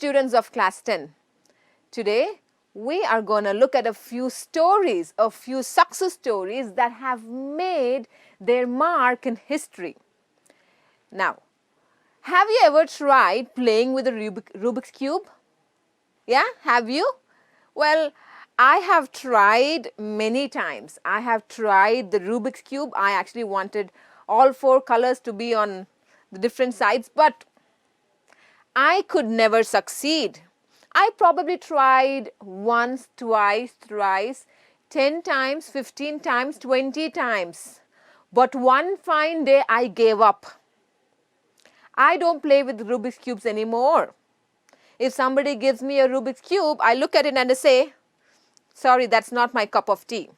students of class 10. Today we are going to look at a few stories, a few success stories that have made their mark in history. Now, have you ever tried playing with a Rubik's Cube? Yeah, have you? Well, I have tried many times. I have tried the Rubik's Cube. I actually wanted all 4 colors to be on the different sides, but I could never succeed. I probably tried once, twice, thrice, 10 times, 15 times, 20 times. But one fine day I gave up. I don't play with Rubik's Cubes anymore. If somebody gives me a Rubik's Cube, I look at it and I say, sorry, that's not my cup of tea.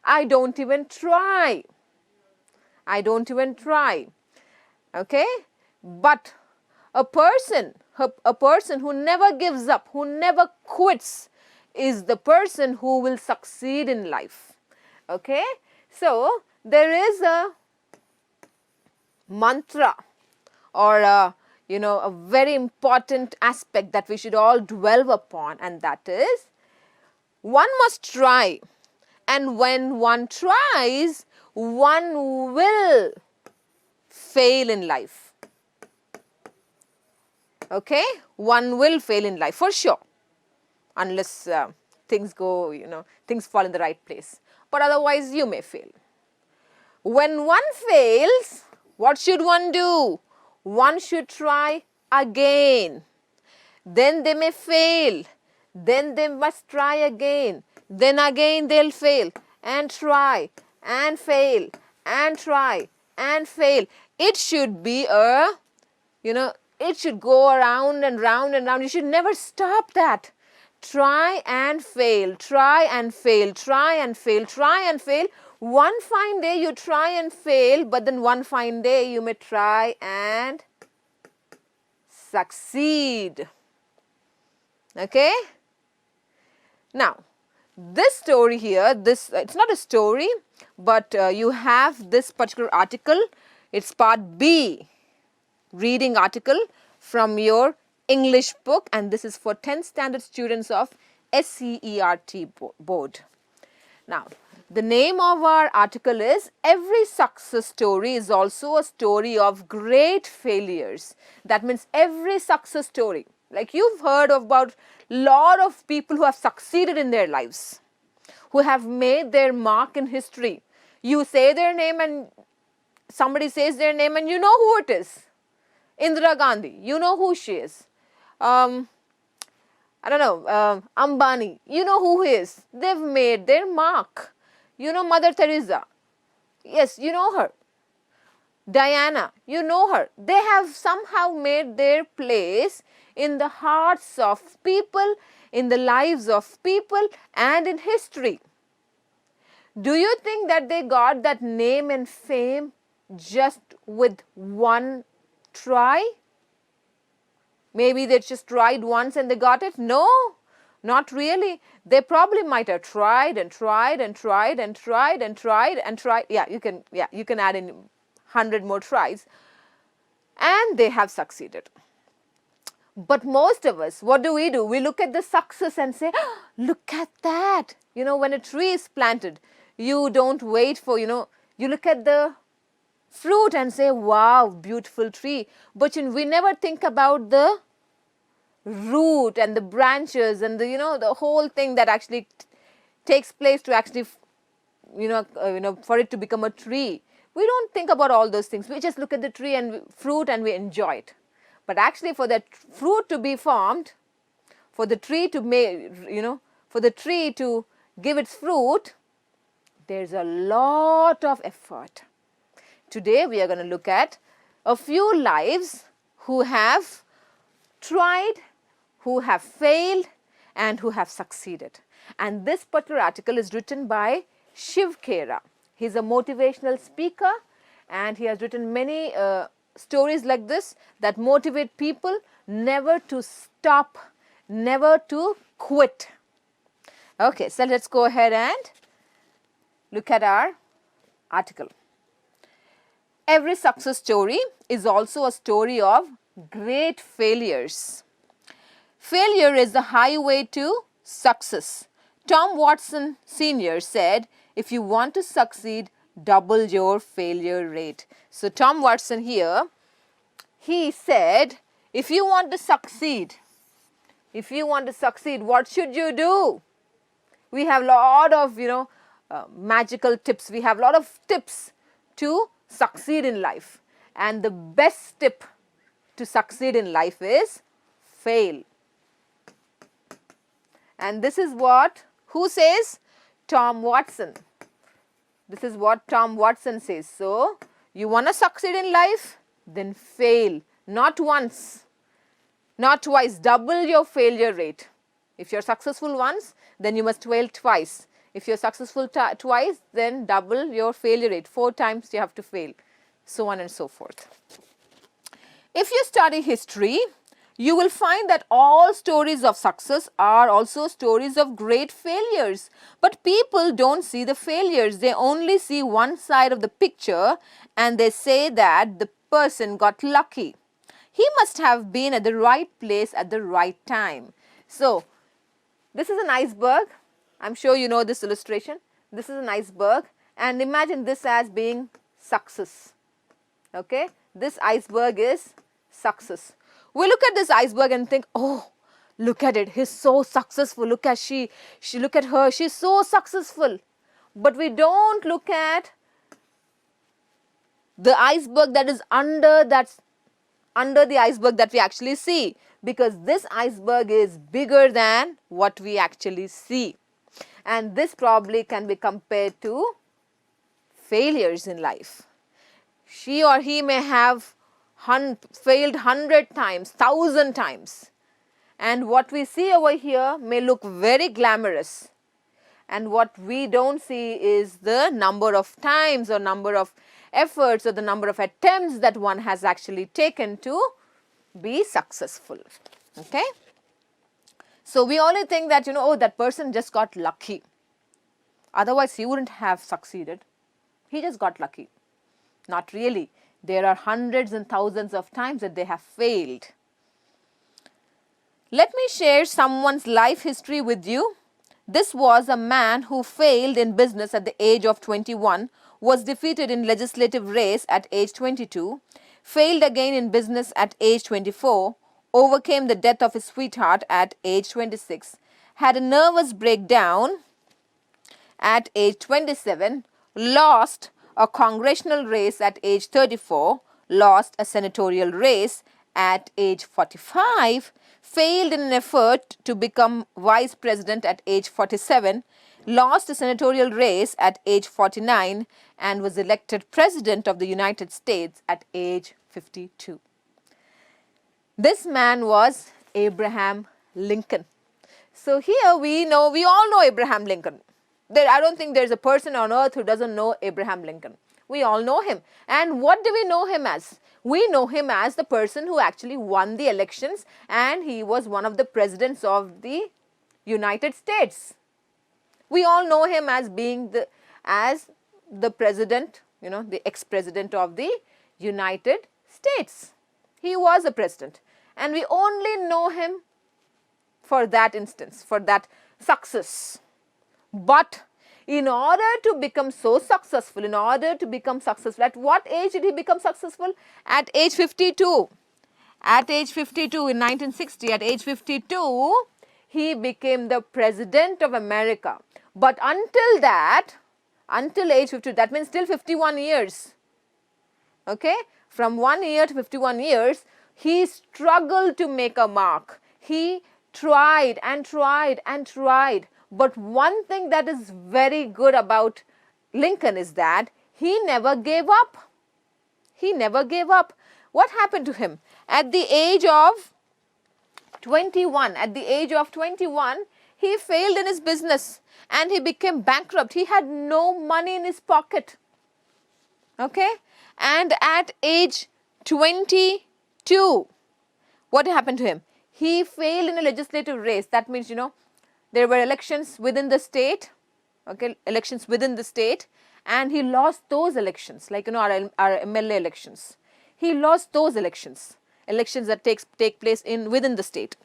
I don't even try. I don't even try. Okay? But a person who never gives up, who never quits, is the person who will succeed in life. Okay? So, there is a mantra or a very important aspect that we should all dwell upon, and that is, one must try, and when one tries, one will fail in life. Okay? One will fail in life for sure, unless things go, things fall in the right place. But otherwise, you may fail. When one fails, what should one do? One should try again. Then they may fail. Then they must try again. Then again they'll fail and try and fail and try and fail. It should be it should go around and round and round. You should never stop that. Try and fail, try and fail, try and fail, try and fail. One fine day you try and fail, but then one fine day you may try and succeed. Okay? Now, this story here, it's not a story, but you have this particular article. It's part B, reading article from your English book, and this is for 10th standard students of SCERT board. Now, the name of our article is Every Success Story is Also a Story of Great Failures. That means every success story. Like you've heard about a lot of people who have succeeded in their lives, who have made their mark in history. You say their name and somebody says their name and you know who it is. Indira Gandhi, you know who she is. Ambani, you know who he is. They've made their mark. You know Mother Teresa. Yes, you know her. Diana, you know her. They have somehow made their place in the hearts of people, in the lives of people, and in history. Do you think that they got that name and fame just with one try? Maybe they just tried once and they got it? No, not really. They probably might have tried and tried and tried and tried and tried and tried. Yeah, you can add in 100 more tries, and they have succeeded. But most of us, what do? We look at the success and say, oh, look at that. When a tree is planted, you don't wait for, you look at the fruit and say, wow, beautiful tree. But we never think about the root and the branches and the whole thing that actually takes place to actually, for it to become a tree. We don't think about all those things. We just look at the tree and fruit and we enjoy it. But actually, for that fruit to be formed, for the tree to give its fruit, there's a lot of effort. Today, we are going to look at a few lives who have tried, who have failed, and who have succeeded. And this particular article is written by Shiv Khera. He's a motivational speaker, and he has written many stories like this that motivate people never to stop, never to quit. Okay, so let's go ahead and look at our article. Every success story is also a story of great failures. Failure is the highway to success. Tom Watson Sr. said, if you want to succeed, double your failure rate. So Tom Watson here, he said, if you want to succeed, what should you do? We have a lot of, magical tips. We have a lot of tips to succeed in life. And the best tip to succeed in life is fail. And this is what, who says? Tom Watson. This is what Tom Watson says. So, you want to succeed in life? Then fail. Not once, not twice. Double your failure rate. If you're successful once, then you must fail twice. If you're successful twice, then double your failure rate. 4 times you have to fail. So on and so forth. If you study history, you will find that all stories of success are also stories of great failures. But people don't see the failures. They only see one side of the picture and they say that the person got lucky. He must have been at the right place at the right time. So, this is an iceberg. I'm sure you know this illustration. This is an iceberg and imagine this as being success. Okay, this iceberg is success. We look at this iceberg and think, oh, look at it, he's so successful. Look at look at her, she's so successful. But we don't look at the iceberg that is under the iceberg that we actually see, because this iceberg is bigger than what we actually see. And this probably can be compared to failures in life. She or he may have failed 100 times, 1,000 times. And what we see over here may look very glamorous. And what we don't see is the number of times or number of efforts or the number of attempts that one has actually taken to be successful. Okay? So we only think that, oh, that person just got lucky. Otherwise, he wouldn't have succeeded. He just got lucky. Not really. There are hundreds and thousands of times that they have failed. Let me share someone's life history with you. This was a man who failed in business at the age of 21, was defeated in legislative race at age 22, failed again in business at age 24, overcame the death of his sweetheart at age 26, had a nervous breakdown at age 27, lost a congressional race at age 34, lost a senatorial race at age 45, failed in an effort to become vice president at age 47, lost a senatorial race at age 49, and was elected president of the United States at age 52. This man was Abraham Lincoln. So here we all know Abraham Lincoln. I don't think there's a person on earth who doesn't know Abraham Lincoln. We all know him. And what do we know him as? We know him as the person who actually won the elections, and he was one of the presidents of the United States. We all know him as being the president, the ex-president of the United States. He was a president. And we only know him for that instance, for that success. But in order to become so successful, at what age did he become successful? At age 52. At age 52 in 1960, at age 52, he became the president of America. But until age 52, that means still 51 years. Okay? From 1 year to 51 years, he struggled to make a mark. He tried and tried and tried. But one thing that is very good about Lincoln is that he never gave up. He never gave up. What happened to him? At the age of 21, he failed in his business and he became bankrupt. He had no money in his pocket. Okay? And at age 22, what happened to him? He failed in a legislative race. That means, there were elections within the state, and he lost those elections, like, our MLA elections. He lost those elections that take place within the state.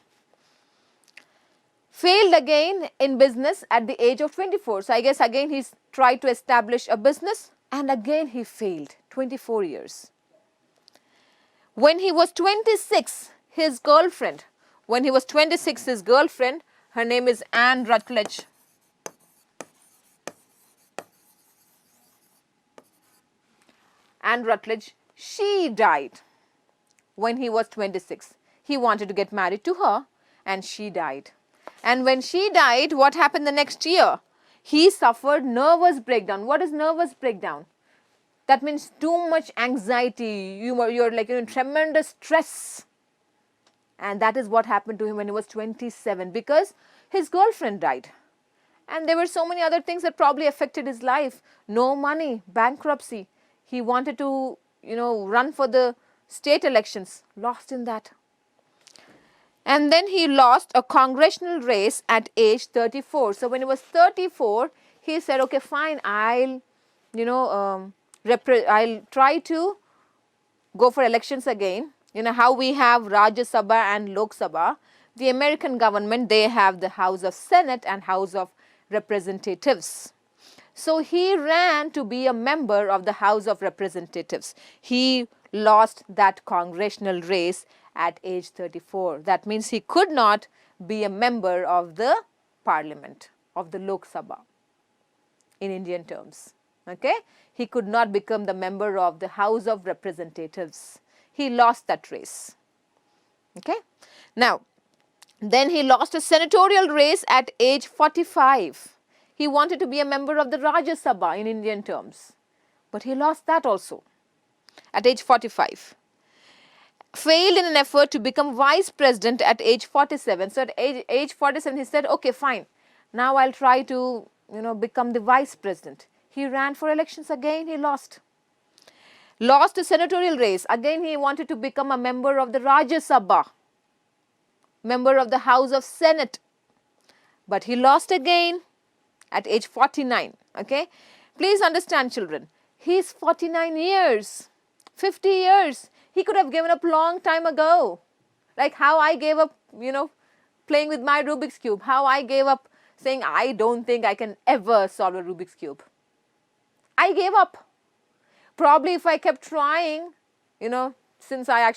Failed again in business at the age of 24. So I guess again he's tried to establish a business and again he failed. 24 years. When he was 26, his girlfriend, her name is Anne Rutledge. Anne Rutledge, she died when he was 26. He wanted to get married to her and she died. And when she died, what happened the next year? He suffered nervous breakdown. What is nervous breakdown? That means too much anxiety. You're like in tremendous stress. And that is what happened to him when he was 27 because his girlfriend died. And there were so many other things that probably affected his life. No money, bankruptcy. He wanted to, run for the state elections. Lost in that. And then he lost a congressional race at age 34. So when he was 34, he said, okay, fine, I'll try to go for elections again. You know how we have Rajya Sabha and Lok Sabha. The American government, they have the House of Senate and House of Representatives. So he ran to be a member of the House of Representatives. He lost that congressional race at age 34. That means he could not be a member of the parliament, of the Lok Sabha in Indian terms. Okay? He could not become the member of the House of Representatives. He lost that race. Okay? Now, then he lost a senatorial race at age 45. He wanted to be a member of the Rajya Sabha in Indian terms. But he lost that also at age 45. Failed in an effort to become vice president at age 47. So at age 47 he said, okay, fine, now I'll try to become the vice president. He ran for elections again, he lost. Lost a senatorial race. Again he wanted to become a member of the Rajya Sabha, member of the House of Senate. But he lost again at age 49. Okay? Please understand, children, he's 49 years, 50 years. He could have given up long time ago. Like how I gave up, playing with my Rubik's Cube. How I gave up saying, I don't think I can ever solve a Rubik's Cube. I gave up. Probably if I kept trying, since I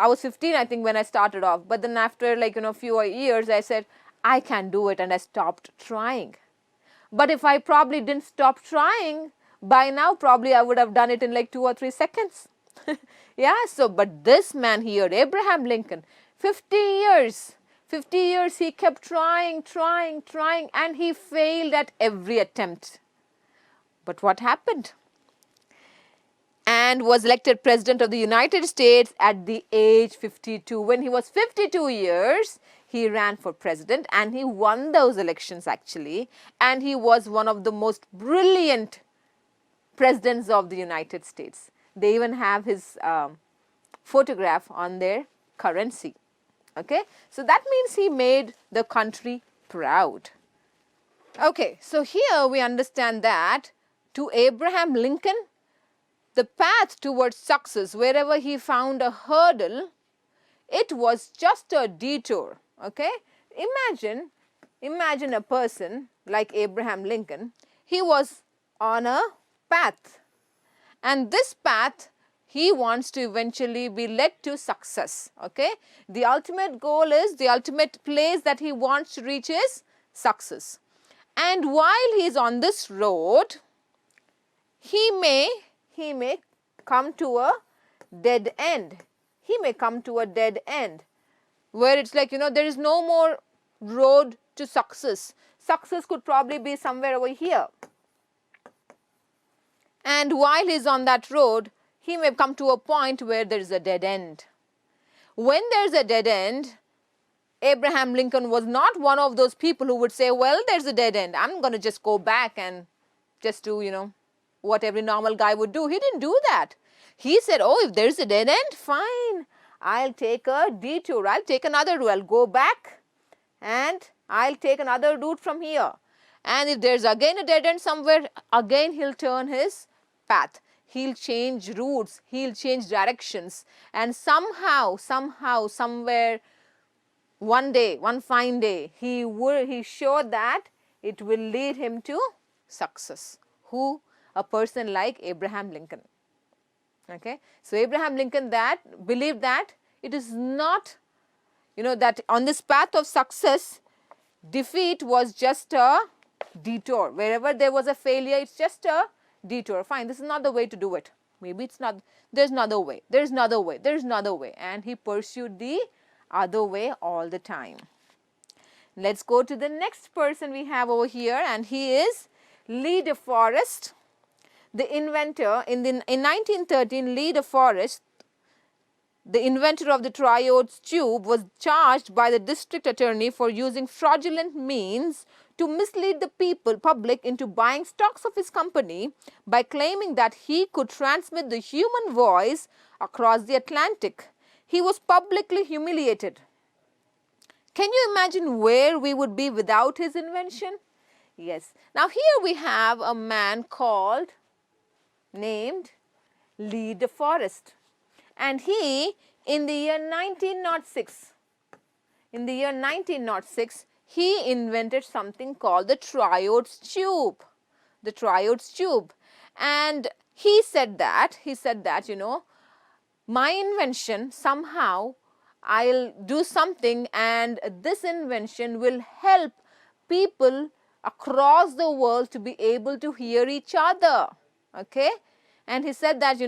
was 15, I think, when I started off. But then after few years, I said, I can do it, and I stopped trying. But if I probably didn't stop trying, by now probably I would have done it in like 2 or 3 seconds. Yeah, so but this man here, Abraham Lincoln, 50 years he kept trying, and he failed at every attempt. But what happened? And was elected President of the United States at the age 52. When he was 52 years, he ran for president and he won those elections actually. And he was one of the most brilliant presidents of the United States. They even have his photograph on their currency. Okay, so that means he made the country proud. Okay, so here we understand that to Abraham Lincoln, the path towards success, wherever he found a hurdle, it was just a detour. Okay, imagine a person like Abraham Lincoln. He was on a path, and this path he wants to eventually be led to success. Okay, the ultimate goal is, the ultimate place that he wants to reach is success. And while he is on this road, he may come to a dead end. He may come to a dead end where it's like, there is no more road to success. Success could probably be somewhere over here. And while he's on that road, he may come to a point where there is a dead end. When there's a dead end, Abraham Lincoln was not one of those people who would say, well, there's a dead end, I'm going to just go back and just do, what every normal guy would do. He didn't do that. He said, oh, if there's a dead end, fine, I'll take a detour, I'll take another route, I'll go back and I'll take another route from here. And if there's again a dead end somewhere, again he'll turn his path. He'll change routes, he'll change directions, and somehow, somewhere, one day, one fine day, he showed that it will lead him to success. Who? A person like Abraham Lincoln. Okay, so Abraham Lincoln that believed that it is not, that on this path of success, defeat was just a detour. Wherever there was a failure, it's just a detour. Fine, this is not the way to do it. Maybe it's not, there's another way, there's another way, there's another way. And he pursued the other way all the time. Let's go to the next person we have over here, and he is Lee De Forest, the inventor. In 1913, Lee De Forest, the inventor of the triode tube, was charged by the district attorney for using fraudulent means to mislead the public into buying stocks of his company by claiming that he could transmit the human voice across the Atlantic. He was publicly humiliated. Can you imagine where we would be without his invention? Yes. Now here we have a man named Lee De Forest, and he, in the year 1906, he invented something called the triode tube. The triode tube. And he said that, my invention, somehow I'll do something, and this invention will help people across the world to be able to hear each other. Okay? And he said that,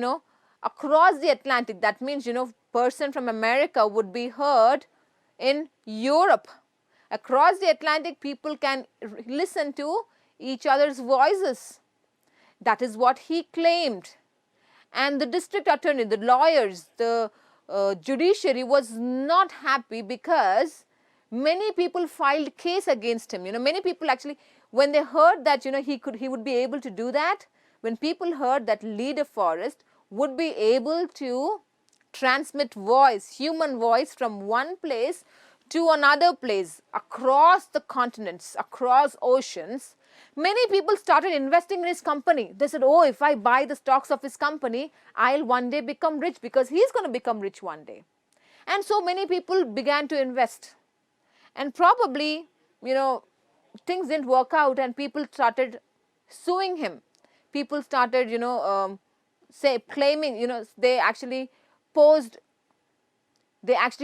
across the Atlantic, that means, person from America would be heard in Europe. Across the Atlantic, people can listen to each other's voices. That is what he claimed. And the district attorney, the lawyers, the judiciary was not happy, because many people filed case against him. Many people actually, when they heard that, he would be able to do that, when people heard that Lee De Forest would be able to transmit voice, human voice, from one place to another place, across the continents, across oceans, many people started investing in his company. They said, oh, if I buy the stocks of his company, I'll one day become rich, because he's going to become rich one day. And so many people began to invest. And probably, things didn't work out, and people started suing him. People started, claiming, they actually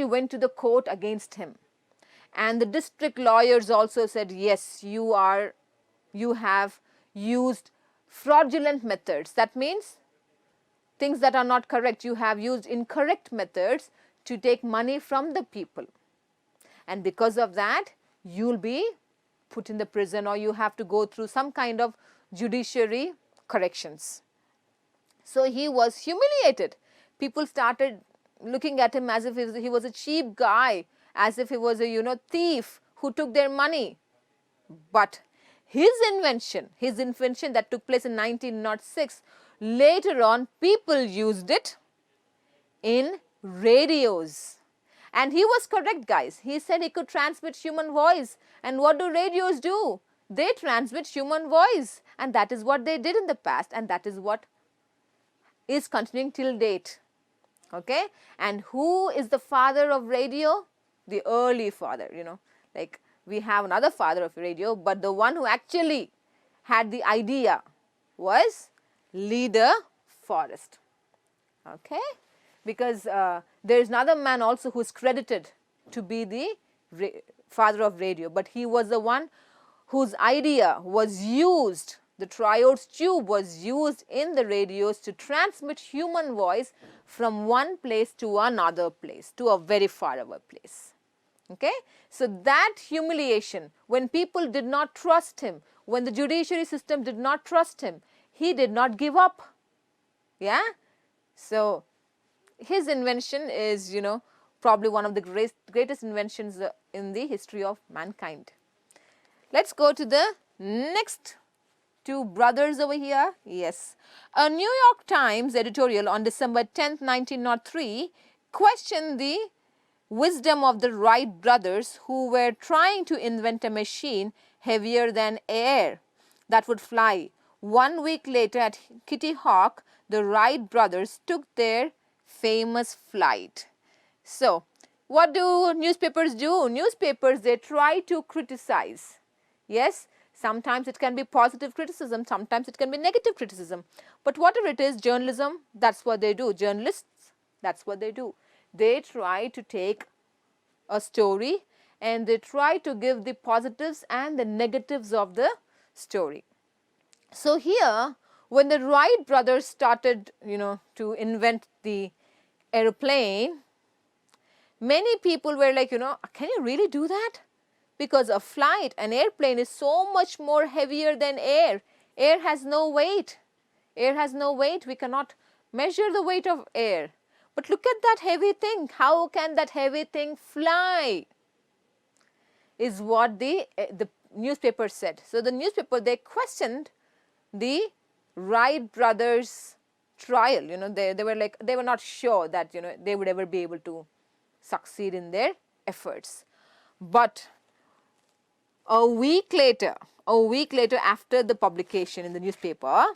went to the court against him. And the district lawyers also said, yes, you have used fraudulent methods. That means things that are not correct. You have used incorrect methods to take money from the people. And because of that, you'll be put in the prison, or you have to go through some kind of judiciary corrections. So he was humiliated. People started looking at him as if he was a cheap guy, as if he was a thief who took their money. But his invention that took place in 1906, later on people used it in radios. And he was correct, guys. He said he could transmit human voice. And what do radios do? They transmit human voice. And that is what they did in the past, and that is what is continuing till date. Okay? And who is the father of radio? The early father, like we have another father of radio, but the one who actually had the idea was Lee De Forest. Okay? Because there is another man also who is credited to be the father of radio, but he was the one whose idea was used, the triode tube was used in the radios to transmit human voice from one place to another place, to a very far away place. Okay? So that humiliation, when people did not trust him, when the judiciary system did not trust him, he did not give up. Yeah? So his invention is, probably one of the greatest inventions in the history of mankind. Let's go to the next two brothers over here. Yes. A New York Times editorial on December 10th, 1903 questioned the wisdom of the Wright brothers, who were trying to invent a machine heavier than air that would fly. 1 week later at Kitty Hawk, the Wright brothers took their famous flight. So, What do newspapers do? Newspapers, they try to criticize. Yes, sometimes it can be positive criticism, sometimes it can be negative criticism. But whatever it is, journalism, that's what they do. Journalists, that's what they do. They try to take a story and they try to give the positives and the negatives of the story. So here, when the Wright brothers started, to invent the aeroplane, many people were like, can you really do that? Because a flight, an airplane is so much more heavier than air. Air has no weight. Air has no weight. We cannot measure the weight of air. But look at that heavy thing. How can that heavy thing fly? Is what the newspaper said. So the newspaper, they questioned the Wright brothers trial. They were like, they were not sure that they would ever be able to succeed in their efforts. But a week later after the publication in the newspaper,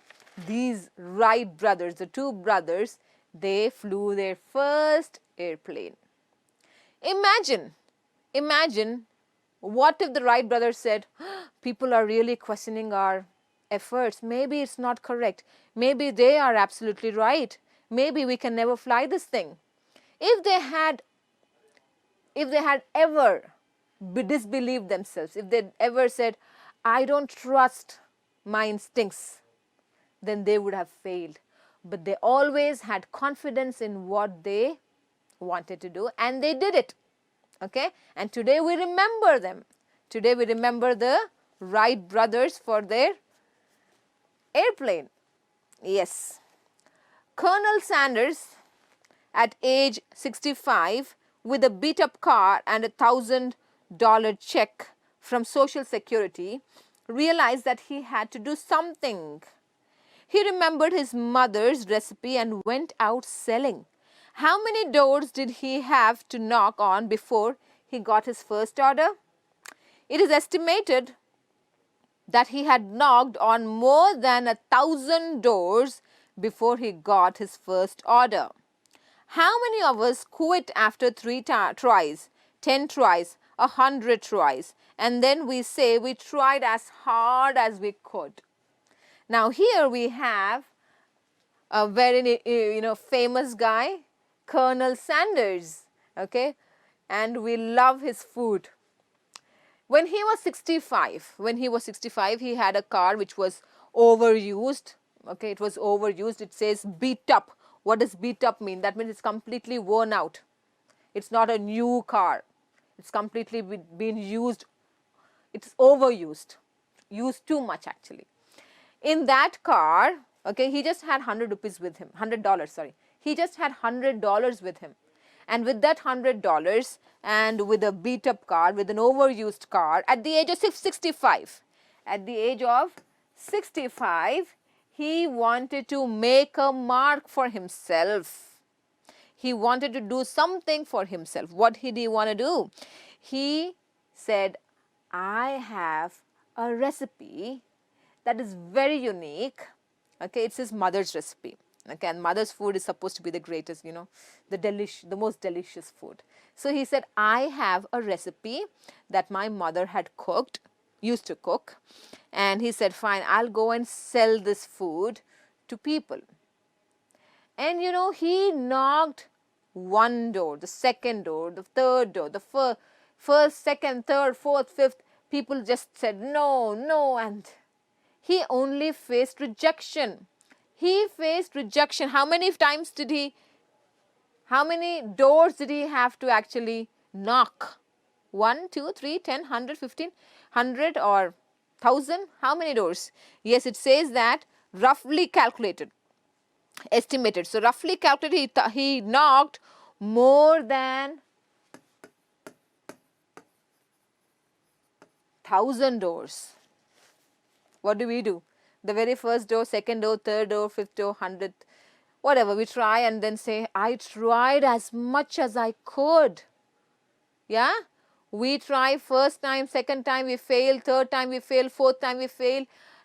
these Wright brothers, the two brothers, they flew their first airplane. Imagine what if the Wright brothers said, people are really questioning our efforts. Maybe it's not correct. Maybe they are absolutely right. Maybe we can never fly this thing. If they had ever disbelieved themselves, if they ever said, I don't trust my instincts, then they would have failed. But they always had confidence in what they wanted to do, and they did it. Okay? And today we remember them. Today we remember the Wright brothers for their airplane. Yes. Colonel Sanders, at age 65, with a beat-up car and $1,000 check from Social Security, realized that he had to do something. He remembered his mother's recipe and went out selling. How many doors did he have to knock on before he got his first order? It is estimated that he had knocked on more than 1,000 doors before he got his first order. How many of us quit after 3 tries, 10 tries, 100 tries, and then we say we tried as hard as we could? Now here we have a very famous guy, Colonel Sanders, okay, and we love his food. When he was 65, he had a car which was overused. Okay, it was overused. It says beat up. What does beat up mean? That means it's completely worn out. It's not a new car. It's completely been used. It's overused. Used too much actually. In that car, okay, he just had 100 rupees with him. $100, sorry. He just had $100 with him. And with that $100 and with a beat up car, with an overused car, at the age of 65, he wanted to make a mark for himself. He wanted to do something for himself. What did he want to do? He said, I have a recipe that is very unique. Okay, it's his mother's recipe. Okay, and mother's food is supposed to be the greatest, the most delicious food. So he said, I have a recipe that my mother had used to cook. And he said, fine, I'll go and sell this food to people. And he knocked one door, the second door, the third door, the first, second, third, fourth, fifth. People just said, no, no. And he only faced rejection. He faced rejection. How many doors did he have to actually knock? 1, 2, 3, 10, 100, 15, 100 or 1,000? How many doors? Yes, it says that roughly calculated, estimated. So roughly calculated, he knocked more than 1,000 doors. What do? The very first door, second door, third door, fifth door, 100th, whatever. We try and then say, I tried as much as I could. Yeah? We try first time, second time we fail, third time we fail, fourth time we fail,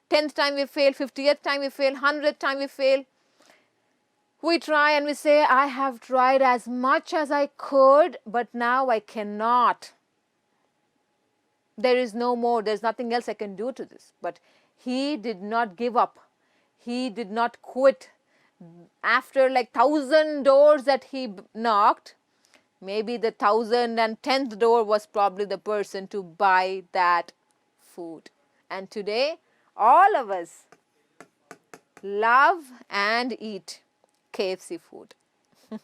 10th time we fail, 50th time we fail, 100th time we fail. We try and we say, I have tried as much as I could, but now I cannot. There is no more, there's nothing else I can do to this. But he did not give up. He did not quit. After like 1,000 doors that he knocked, maybe the 1,010th door was probably the person to buy that food. And today, all of us love and eat KFC food. As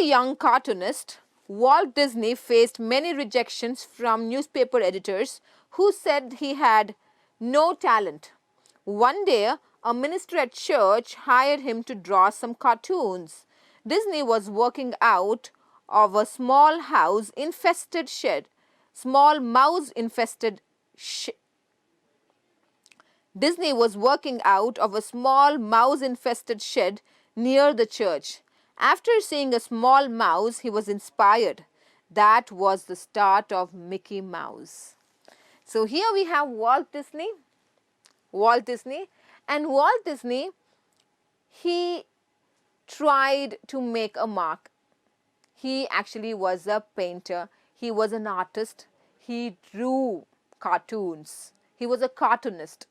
a young cartoonist, Walt Disney faced many rejections from newspaper editors who said he had no talent. One day, a minister at church hired him to draw some cartoons. Disney was working out of a small mouse-infested shed Disney was working out of a small mouse-infested shed near the church. After seeing a small mouse, he was inspired. That was the start of Mickey Mouse. So here we have Walt Disney, and Walt Disney, he tried to make a mark. He actually was a painter. He was an artist. He drew cartoons. He was a cartoonist.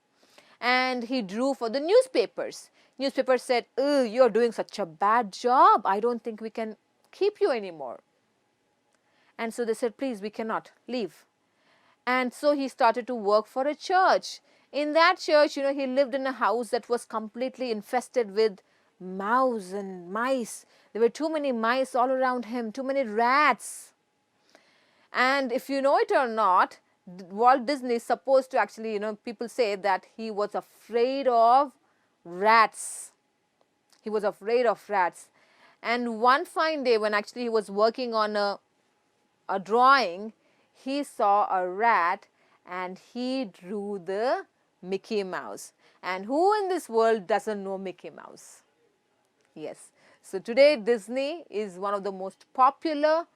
And he drew for the newspapers. Newspapers said, "Oh, you're doing such a bad job. I don't think we can keep you anymore." And so they said, "Please, we cannot leave." And so he started to work for a church. In that church, he lived in a house that was completely infested with mouse and mice. There were too many mice all around him, too many rats. And if you know it or not, Walt Disney is supposed to actually, people say that he was afraid of rats. He was afraid of rats. And one fine day when actually he was working on a drawing, he saw a rat and he drew the Mickey Mouse. And who in this world doesn't know Mickey Mouse? Yes. So today Disney is one of the most popular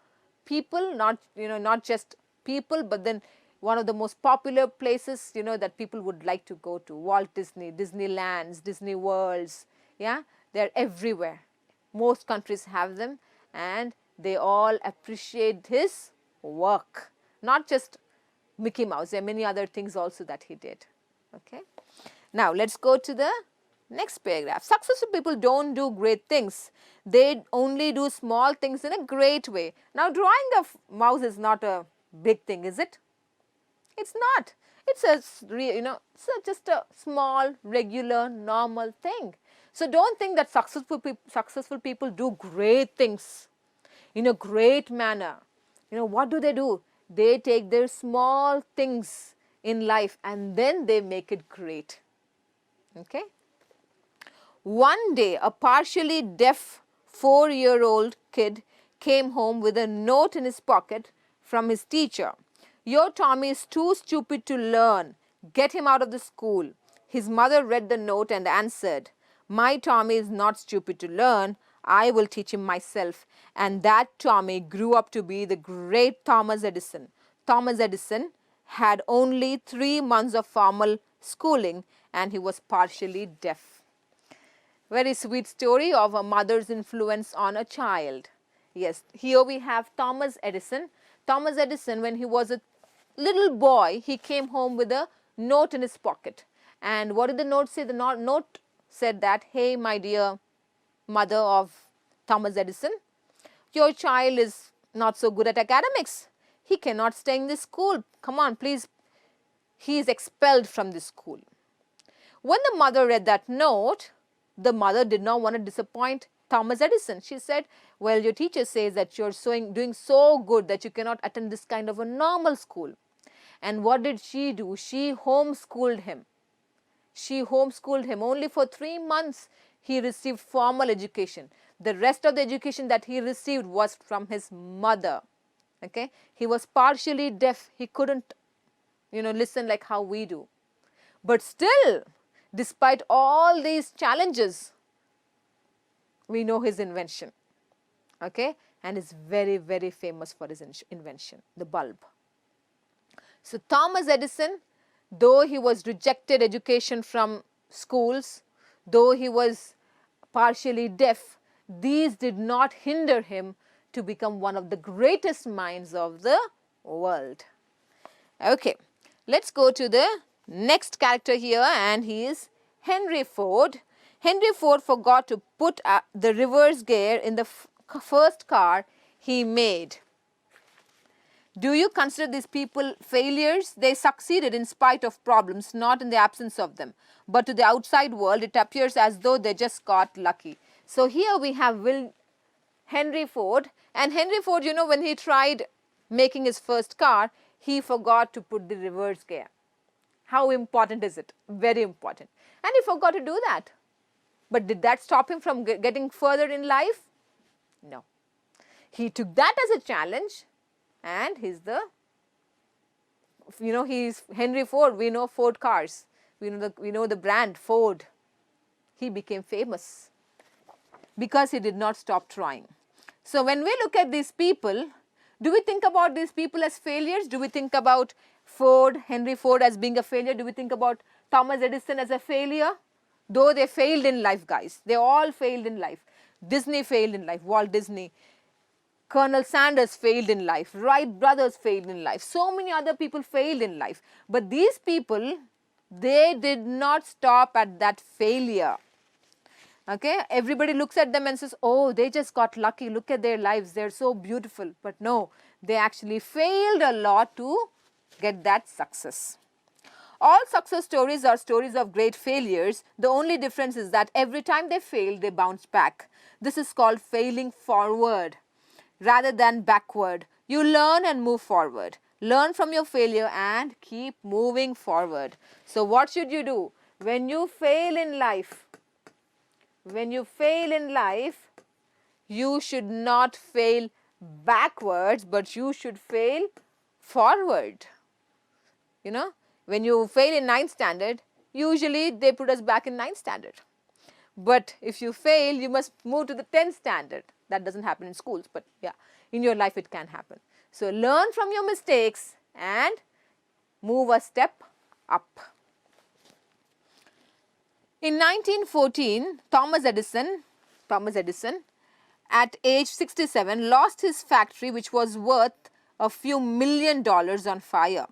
people, not just people, but then one of the most popular places, that people would like to go to. Walt Disney, Disneylands, Disney Worlds, yeah, they're everywhere. Most countries have them and they all appreciate his work. Not just Mickey Mouse, there are many other things also that he did. Okay. Now let's go to the next paragraph. Successful people don't do great things. They only do small things in a great way. Now drawing a mouse is not a big thing, is it? It's not. It's just a small, regular, normal thing. So don't think that successful people do great things in a great manner. What do? They take their small things in life and then they make it great. Okay. One day, a partially deaf 4-year-old kid came home with a note in his pocket from his teacher. "Your Tommy is too stupid to learn. Get him out of the school." His mother read the note and answered, "My Tommy is not stupid to learn. I will teach him myself." And that Tommy grew up to be the great Thomas Edison. Thomas Edison had only 3 months of formal schooling and he was partially deaf. Very sweet story of a mother's influence on a child. Yes, here we have Thomas Edison. Thomas Edison, when he was a little boy, he came home with a note in his pocket. And what did the note say? The note said that, "Hey, my dear mother of Thomas Edison, your child is not so good at academics. He cannot stay in this school. Come on, please. He is expelled from this school." When the mother read that note, the mother did not want to disappoint Thomas Edison. She said, "Well, your teacher says that you're doing so good that you cannot attend this kind of a normal school." And what did she do? She homeschooled him. She homeschooled him. Only for 3 months he received formal education. The rest of the education that he received was from his mother. Okay? He was partially deaf. He couldn't, listen like how we do. But still, despite all these challenges, we know his invention. Okay? And is very, very famous for his invention, the bulb. So Thomas Edison, though he was rejected education from schools, though he was partially deaf, these did not hinder him to become one of the greatest minds of the world. Okay, let's go to the next character here, and he is Henry Ford. Henry Ford forgot to put the reverse gear in the first car he made. Do you consider these people failures? They succeeded in spite of problems, not in the absence of them. But to the outside world, it appears as though they just got lucky. So here we have Henry Ford. And Henry Ford, you know, when he tried making his first car, he forgot to put the reverse gear. How important is it? Very important. And he forgot to do that. But did that stop him from getting further in life? No. He took that as a challenge. And he's Henry Ford. We know Ford cars. We know the brand Ford. He became famous because he did not stop trying. So when we look at these people, do we think about these people as failures? Do we think about Henry Ford as being a failure? Do we think about Thomas Edison as a failure? Though they failed in life, guys. They all failed in life. Disney failed in life. Walt Disney. Colonel Sanders failed in life. Wright Brothers failed in life. So many other people failed in life. But these people, they did not stop at that failure. Okay, everybody looks at them and says, oh, they just got lucky. Look at their lives. They're so beautiful. But no, they actually failed a lot to get that success. All success stories are stories of great failures. The only difference is that every time they failed, they bounced back. This is called failing forward rather than backward. You learn and move forward. Learn from your failure and keep moving forward. So what should you do? When you fail in life, you should not fail backwards, but you should fail forward. You know, when you fail in 9th standard, usually they put us back in 9th standard. But if you fail, you must move to the 10th standard. That doesn't happen in schools, but yeah, in your life it can happen. So learn from your mistakes and move a step up. In 1914, Thomas Edison, at age 67, lost his factory, which was worth a few $1 million on fire.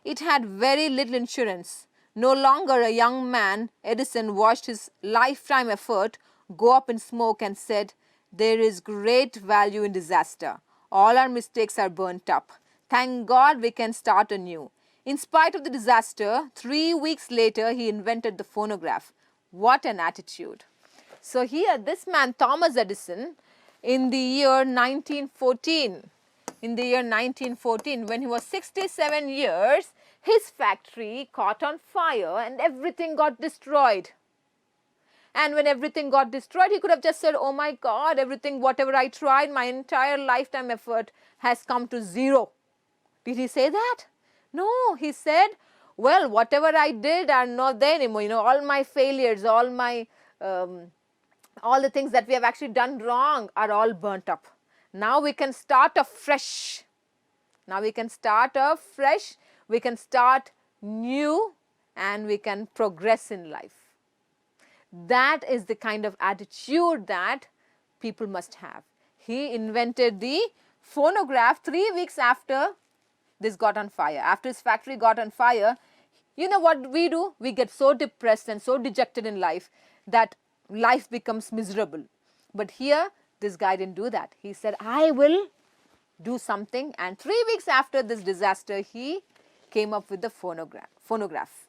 It had very little insurance. No longer a young man, Edison watched his lifetime effort go up in smoke and said, "There is great value in disaster. All our mistakes are burnt up. Thank God we can start anew." In spite of the disaster, 3 weeks later, he invented the phonograph. What an attitude. So here, this man, Thomas Edison, in the year 1914, when he was 67 years, his factory caught on fire and everything got destroyed. And when everything got destroyed, he could have just said, oh my God, everything, whatever I tried, my entire lifetime effort has come to zero. Did he say that? No, he said, well, whatever I did are not there anymore. You know, all my failures, all the things that we have actually done wrong are all burnt up. Now we can start afresh. We can start new, and we can progress in life. That is the kind of attitude that people must have. He invented the phonograph 3 weeks after this got on fire. After his factory got on fire, you know what we do? We get so depressed and so dejected in life that life becomes miserable. But here, this guy didn't do that. He said, I will do something. And 3 weeks after this disaster, he came up with the phonograph.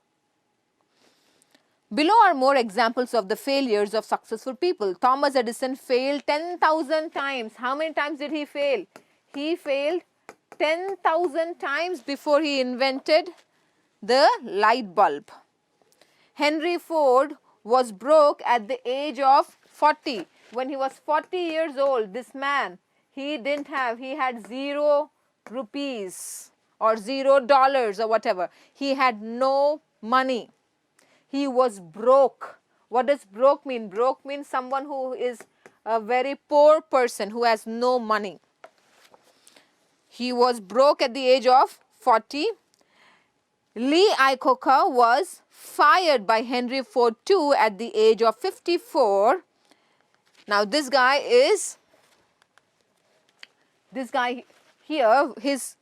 Below are more examples of the failures of successful people. Thomas Edison failed 10,000 times. How many times did he fail? He failed 10,000 times before he invented the light bulb. Henry Ford was broke at the age of 40. When he was 40 years old, this man, he had 0 rupees or $0 or whatever. He had no money. He was broke. What does broke mean? Broke means someone who is a very poor person who has no money. He was broke at the age of 40. Lee Iacocca was fired by Henry Ford too at the age of 54 Now this guy here, his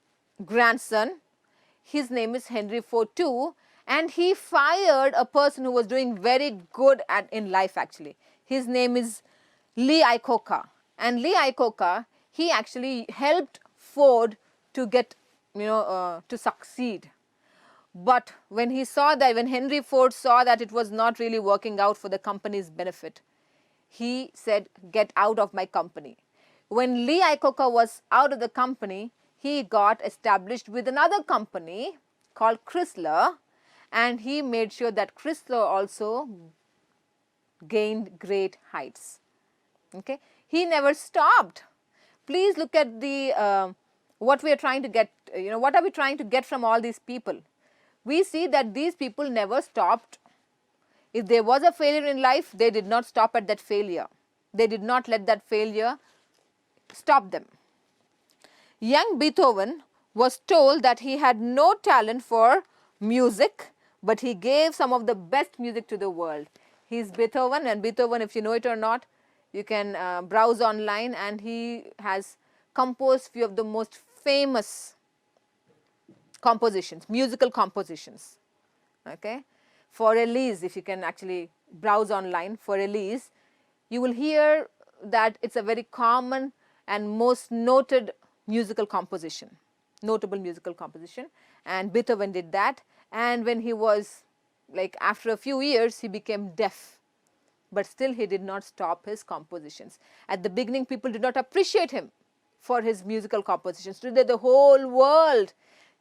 grandson, his name is Henry Ford too, and he fired a person who was doing very good in life actually. His name is Lee Iacocca, and Lee Iacocca, he actually helped Ford to get, to succeed. But when Henry Ford saw that it was not really working out for the company's benefit, he said, get out of my company. When Lee Iacocca was out of the company, he got established with another company called Chrysler, and he made sure that Chrysler also gained great heights. Okay, he never stopped. Please look at the what we are trying to get. What are we trying to get from all these people? We see that these people never stopped. If there was a failure in life, they did not stop at that failure. They did not let that failure stop them. Young Beethoven was told that he had no talent for music, but he gave some of the best music to the world. He's Beethoven, and Beethoven, if you know it or not, you can browse online, and he has composed few of the most famous compositions, musical compositions. Okay, for Elise, if you can actually browse online for Elise, you will hear that it's a very common and most noted musical composition, notable musical composition, and Beethoven did that. And when he was, like, after a few years, he became deaf, but still he did not stop his compositions. At the beginning, people did not appreciate him for his musical compositions. Today, the whole world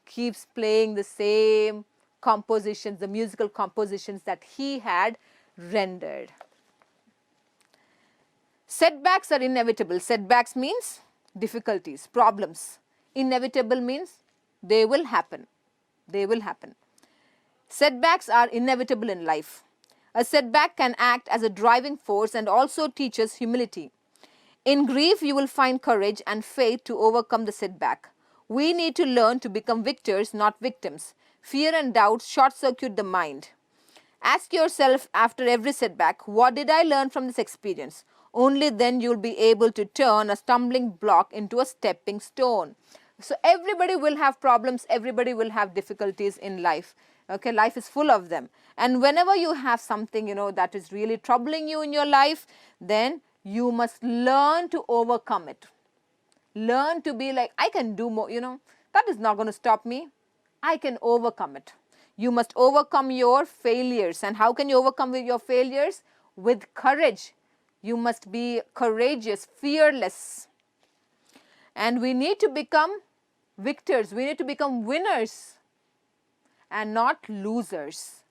keeps playing the same compositions, the musical compositions that he had rendered. Setbacks are inevitable. Setbacks means difficulties, problems. Inevitable means they will happen. They will happen. Setbacks are inevitable in life. A setback can act as a driving force and also teaches humility. In grief, you will find courage and faith to overcome the setback. We need to learn to become victors, not victims. Fear and doubt short-circuit the mind. Ask yourself after every setback, what did I learn from this experience? Only then you will be able to turn a stumbling block into a stepping stone. So everybody will have problems, everybody will have difficulties in life. Okay, life is full of them. And whenever you have something, that is really troubling you in your life, then you must learn to overcome it. Learn to be like, I can do more, that is not going to stop me. I can overcome it. You must overcome your failures. And how can you overcome your failures? With courage. You must be courageous, fearless. And we need to become victors. We need to become winners and not losers.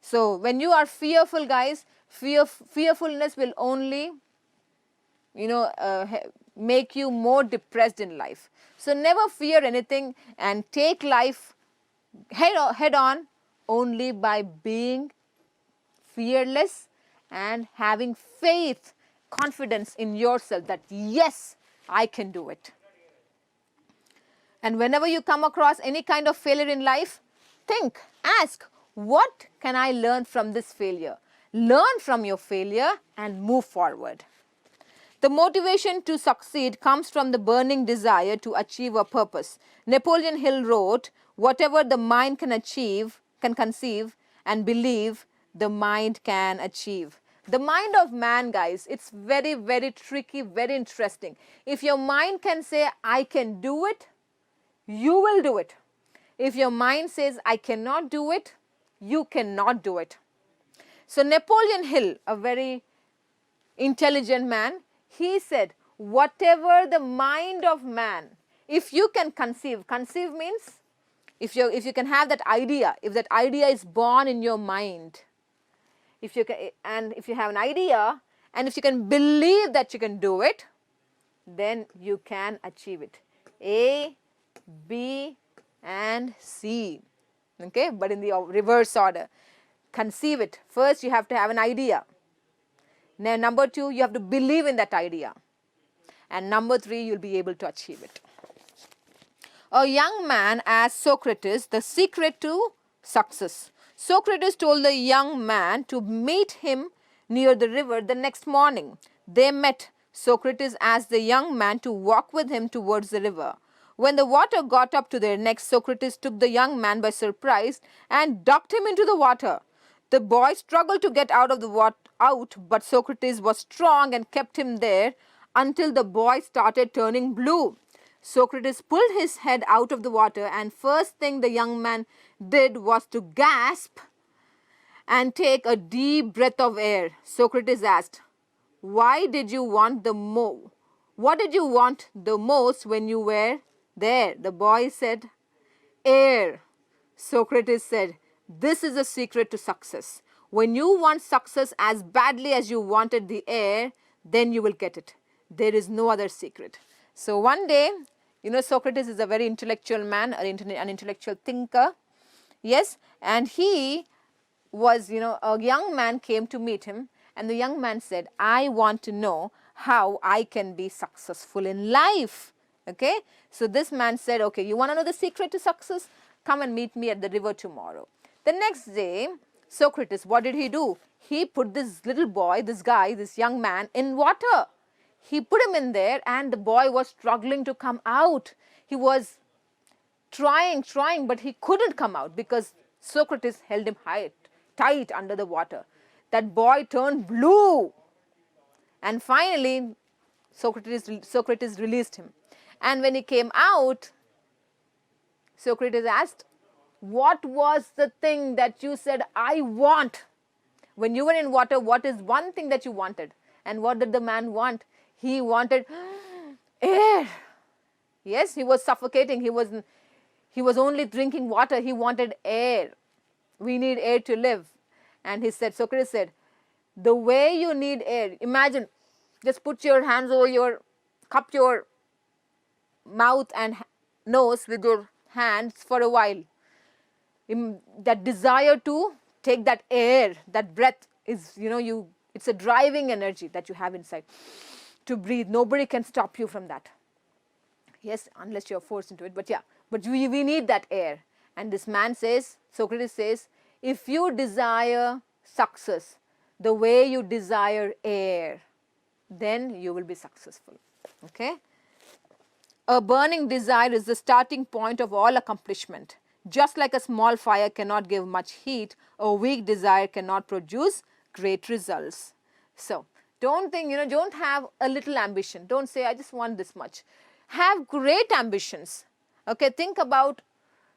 So when you are fearful, guys, fearfulness will only, make you more depressed in life. So never fear anything and take life head on only by being fearless and having faith, confidence in yourself that yes, I can do it. And whenever you come across any kind of failure in life, think, ask, what can I learn from this failure? Learn from your failure and move forward. The motivation to succeed comes from the burning desire to achieve a purpose. Napoleon Hill wrote, whatever the mind can conceive and believe, the mind can achieve. The mind of man, guys, it's very, very tricky, very interesting. If your mind can say, I can do it, you will do it. If your mind says, I cannot do it, you cannot do it. So Napoleon Hill, a very intelligent man, he said, whatever the mind of man, if you can conceive means if you can have that idea, if that idea is born in your mind, if you have an idea and if you can believe that you can do it, then you can achieve it. A, B, and C. Okay, but in the reverse order. Conceive it. First, you have to have an idea. Now, number 2, you have to believe in that idea. And number 3, you'll be able to achieve it. A young man asked Socrates the secret to success. Socrates told the young man to meet him near the river the next morning. They met Socrates asked the young man to walk with him towards the river. When the water got up to their necks, Socrates took the young man by surprise and ducked him into the water. The boy struggled to get out of the water, but Socrates was strong and kept him there until the boy started turning blue. Socrates pulled his head out of the water, and first thing the young man did was to gasp and take a deep breath of air. Socrates asked, What did you want the most when you were there? The boy said, Air. Socrates said, This is the secret to success. When you want success as badly as you wanted the air, then you will get it. There is no other secret. So one day, Socrates is a very intellectual man, an intellectual thinker. Yes, and he was, a young man came to meet him, and the young man said, I want to know how I can be successful in life. Okay, so this man said, okay, you want to know the secret to success? Come and meet me at the river tomorrow. The next day, Socrates, what did he do? He put this little boy, this young man, in water. He put him in there, and the boy was struggling to come out. He was trying, but he couldn't come out because Socrates held him tight under the water. That boy turned blue. And finally, Socrates released him. And when he came out, Socrates asked, What was the thing that you said, I want? When you were in water, what is one thing that you wanted? And what did the man want? He wanted air. Yes, he was suffocating. He was only drinking water. He wanted air. We need air to live. And Socrates said, the way you need air, imagine, just put your hands over cup your mouth and nose with your hands for a while. That desire to take that air, that breath is, it's a driving energy that you have inside to breathe. Nobody can stop you from that. Yes, unless you're forced into it. But yeah, we need that air. And this man says, Socrates says, if you desire success the way you desire air, then you will be successful. Okay? A burning desire is the starting point of all accomplishment. Just like a small fire cannot give much heat, a weak desire cannot produce great results. So, don't think, don't have a little ambition. Don't say, I just want this much. Have great ambitions. Okay, think about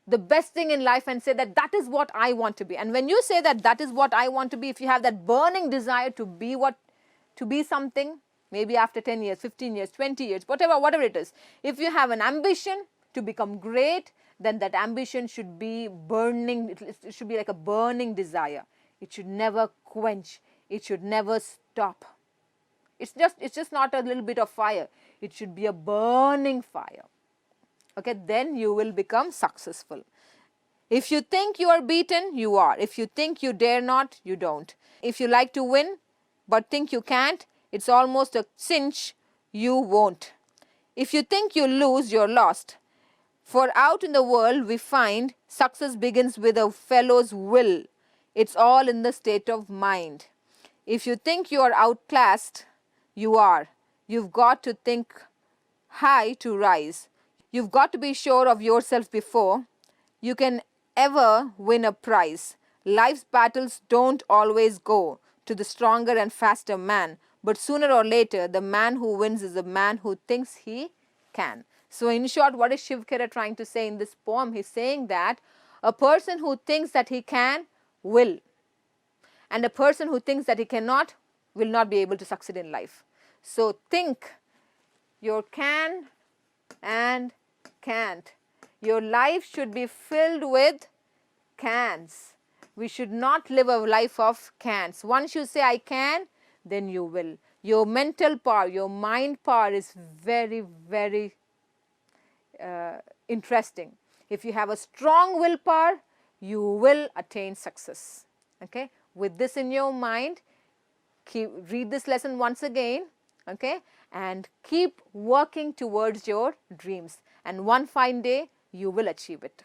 the best thing in life and say that is what I want to be. And when you say that is what I want to be, if you have that burning desire to be something, maybe after 10 years, 15 years, 20 years, whatever it is, if you have an ambition to become great, then that ambition should be burning. It should be like a burning desire. It should never quench. It should never stop. It's just not a little bit of fire. It should be a burning fire. Okay, then you will become successful. If you think you are beaten, you are. If you think you dare not, you don't. If you like to win but think you can't, it's almost a cinch you won't. If you think you lose, you're lost. For out in the world we find success begins with a fellow's will. It's all in the state of mind. If you think you are outclassed, you are. You've got to think high to rise. You've got to be sure of yourself before you can ever win a prize. Life's battles don't always go to the stronger and faster man, but sooner or later, the man who wins is the man who thinks he can. So in short, what is Shiv Khera trying to say in this poem? He's saying that a person who thinks that he can will, and a person who thinks that he cannot will not be able to succeed in life. So think your can and can't. Your life should be filled with cans. We should not live a life of cans. Once you say I can, then you will. Your mental power, your mind power is very, very interesting. If you have a strong willpower, you will attain success. Okay? With this in your mind, read this lesson once again, okay, and keep working towards your dreams. And one fine day, you will achieve it.